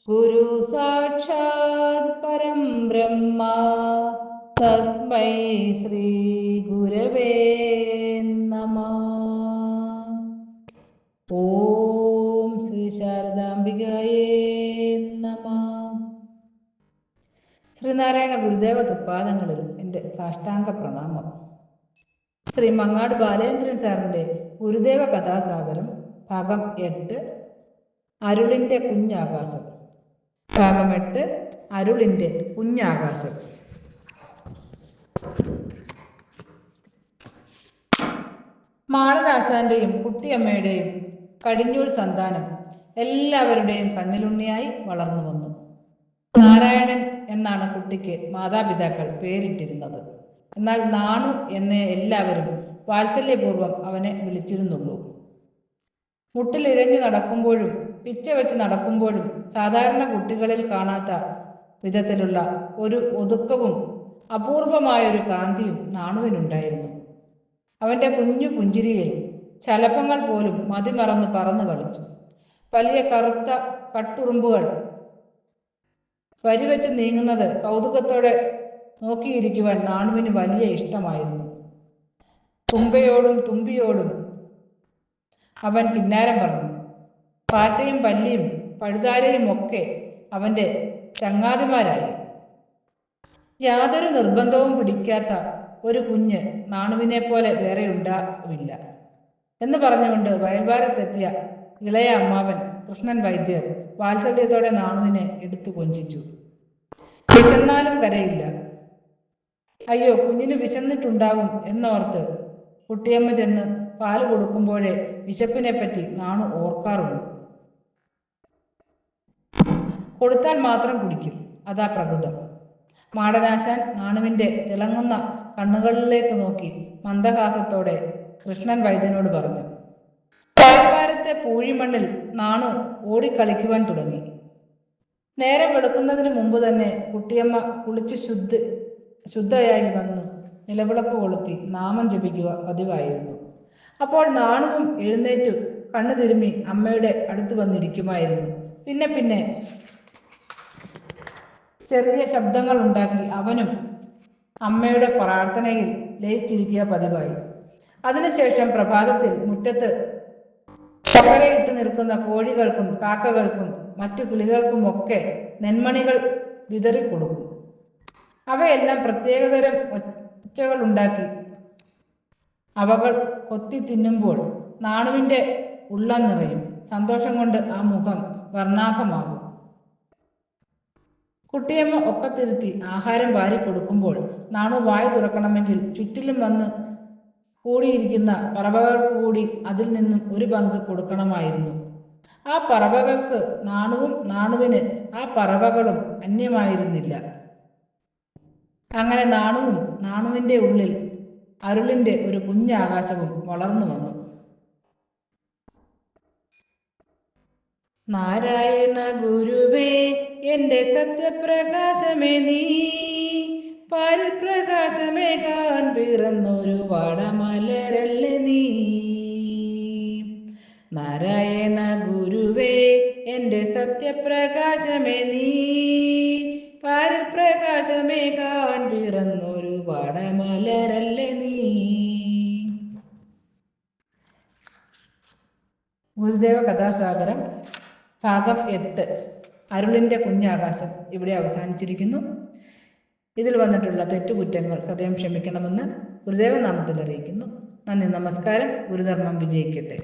ഗുരു സാക്ഷാത് പരം ബ്രഹ്മ തസ്മൈ ശ്രീ ഗുരവേ നമഃ. ഓം ശ്രീ ശാരദാംബികായേ നമഃ. ശ്രീനാരായണ ഗുരുദേവ തൃപ്പാദങ്ങളിൽ എൻ്റെ സാഷ്ടാംഗ പ്രണാമം. ശ്രീ മങ്ങാട് ബാലേന്ദ്രൻ സാറിൻ്റെ ഗുരുദേവ കഥാസാഗരം ഭാഗം 8 അരുളിൻ്റെ കുഞ്ഞാകാശം. ഭാഗം 8 അരുളിൻ്റെ കുഞ്ഞാകാശം. മാടനാശാന്റെയും കുട്ടിയമ്മയുടെയും കടിഞ്ഞൂൽ സന്താനം എല്ലാവരുടെയും കണ്ണിലുണ്ണിയായി വളർന്നു വന്നു. നാരായണൻ എന്നാണ് കുട്ടിക്ക് മാതാപിതാക്കൾ പേരിട്ടിരുന്നത്. എന്നാൽ നാണു എന്നേ എല്ലാവരും വാത്സല്യപൂർവ്വം അവനെ വിളിച്ചിരുന്നുള്ളൂ. മുട്ടിലിഴഞ്ഞു നടക്കുമ്പോഴും പിച്ച വെച്ച് നടക്കുമ്പോഴും സാധാരണ കുട്ടികളിൽ കാണാത്ത വിധത്തിലുള്ള ഒരു ഒതുക്കവും അപൂർവമായൊരു കാന്തിയും നാണുവിനുണ്ടായിരുന്നു. അവൻ്റെ കുഞ്ഞു പുഞ്ചിരിയിൽ ശലഭങ്ങൾ പോലും മതിമറന്ന് പറന്നു കളിച്ചു. വലിയ കറുത്ത കട്ടുറുമ്പുകൾ വരിവെച്ച് നീങ്ങുന്നത് കൗതുകത്തോടെ നോക്കിയിരിക്കുവാൻ നാണുവിന് വലിയ ഇഷ്ടമായിരുന്നു. തുമ്പയോടും തുമ്പിയോടും അവൻ കിന്നാരം പറഞ്ഞു. പാറ്റയും പല്ലിയും പഴുതാരയും ഒക്കെ അവൻ്റെ ചങ്ങാതിമാരായി. യാതൊരു നിർബന്ധവും പിടിക്കാത്ത ഒരു കുഞ്ഞ് നാണുവിനെ പോലെ വേറെ ഉണ്ടാവില്ല എന്ന് പറഞ്ഞുകൊണ്ട് വയൽവാരത്തെത്തിയ ഇളയ അമ്മാവൻ കൃഷ്ണൻ വൈദ്യർ വാത്സല്യത്തോടെ നാണുവിനെ എടുത്തു കൊഞ്ചിച്ചു. വിശന്നാലും കരയില്ല. അയ്യോ, കുഞ്ഞിന് വിശന്നിട്ടുണ്ടാവും എന്നോർത്ത് കുട്ടിയമ്മ ചെന്ന് പാല് കൊടുക്കുമ്പോഴേ വിശപ്പിനെപ്പറ്റി നാണു ഓർക്കാറുള്ളൂ. കൊടുത്താൽ മാത്രം കുടിക്കും, അതാ പ്രകൃതം. മാടനാശാൻ നാണുവിൻ്റെ തിളങ്ങുന്ന കണ്ണുകളിലേക്ക് നോക്കി മന്ദഹാസത്തോടെ കൃഷ്ണൻ വൈദ്യനോട് പറഞ്ഞു. വയൽവാരത്തെ പൂഴിമണ്ണിൽ നാണു ഓടിക്കളിക്കുവാൻ തുടങ്ങി. നേരം വെളുക്കുന്നതിന് മുമ്പ് തന്നെ കുട്ടിയമ്മ കുളിച്ച് ശുദ്ധയായി വന്നു നിലവിളക്ക് കൊളുത്തി നാമം ജപിക്കുക പതിവായിരുന്നു. അപ്പോൾ നാണുവും എഴുന്നേറ്റു കണ്ണു തിരുമ്മി അമ്മയുടെ അടുത്ത് വന്നിരിക്കുമായിരുന്നു. പിന്നെ പിന്നെ ചെറിയ ശബ്ദങ്ങൾ ഉണ്ടാക്കി അവനും അമ്മയുടെ പ്രാർത്ഥനയിൽ ലയിച്ചിരിക്കുക പതിവായി. അതിനുശേഷം പ്രഭാതത്തിൽ മുറ്റത്ത് ചക്കരയിട്ട് നിൽക്കുന്ന കോഴികൾക്കും കാക്കകൾക്കും മറ്റു കിളികൾക്കുമൊക്കെ നെന്മണികൾ വിതറിക്കൊടുക്കും. അവയെല്ലാം പ്രത്യേകതരം ഒച്ചകളുണ്ടാക്കി അവകൾ കൊത്തി തിന്നുമ്പോൾ നാണുവിൻ്റെ ഉള്ളം നിറയും. സന്തോഷം കൊണ്ട് ആ മുഖം വർണ്ണാഭമാകും. കുട്ടിയമ്മ ഒക്കത്തിരുത്തി ആഹാരം വാരി കൊടുക്കുമ്പോൾ നാണു വായി തുറക്കണമെങ്കിൽ ചുറ്റിലും വന്ന് കൂടിയിരിക്കുന്ന പറവകൾക്ക് കൂടി അതിൽ നിന്നും ഒരു പങ്ക് കൊടുക്കണമായിരുന്നു. ആ പറവകൾക്ക് നാണുവും നാണുവിന് ആ പറവകളും അന്യമായിരുന്നില്ല. അങ്ങനെ നാണുവും നാണുവിൻ്റെ ഉള്ളിൽ അരുളിൻ്റെ ഒരു കുഞ്ഞാകാശവും വളർന്നു വന്നു. നാരായണ ഗുരുവേ എൻ്റെ സത്യപ്രകാശമേ നീ, പാരിൽ പ്രകാശമേകാൻ പിറന്നൊരു വാടമലരല്ലേ നീ. നാരായണ ഗുരുവേ എൻ്റെ സത്യപ്രകാശമേ നീ, പാരിൽ പ്രകാശമേകാൻ പിറന്നൊരു വാടമലരല്ലേ നീ. ഗുരുദേവ കഥാസാഗരം ഭാഗം 8 അരുളിൻ്റെ കുഞ്ഞാകാശം ഇവിടെ അവസാനിച്ചിരിക്കുന്നു. ഇതിൽ വന്നിട്ടുള്ള തെറ്റുകുറ്റങ്ങൾ സദയം ക്ഷമിക്കണമെന്ന് ഗുരുദേവ നാമത്തിൽ അറിയിക്കുന്നു. നന്ദി, നമസ്കാരം. ഗുരുധർമ്മം വിജയിക്കട്ടെ.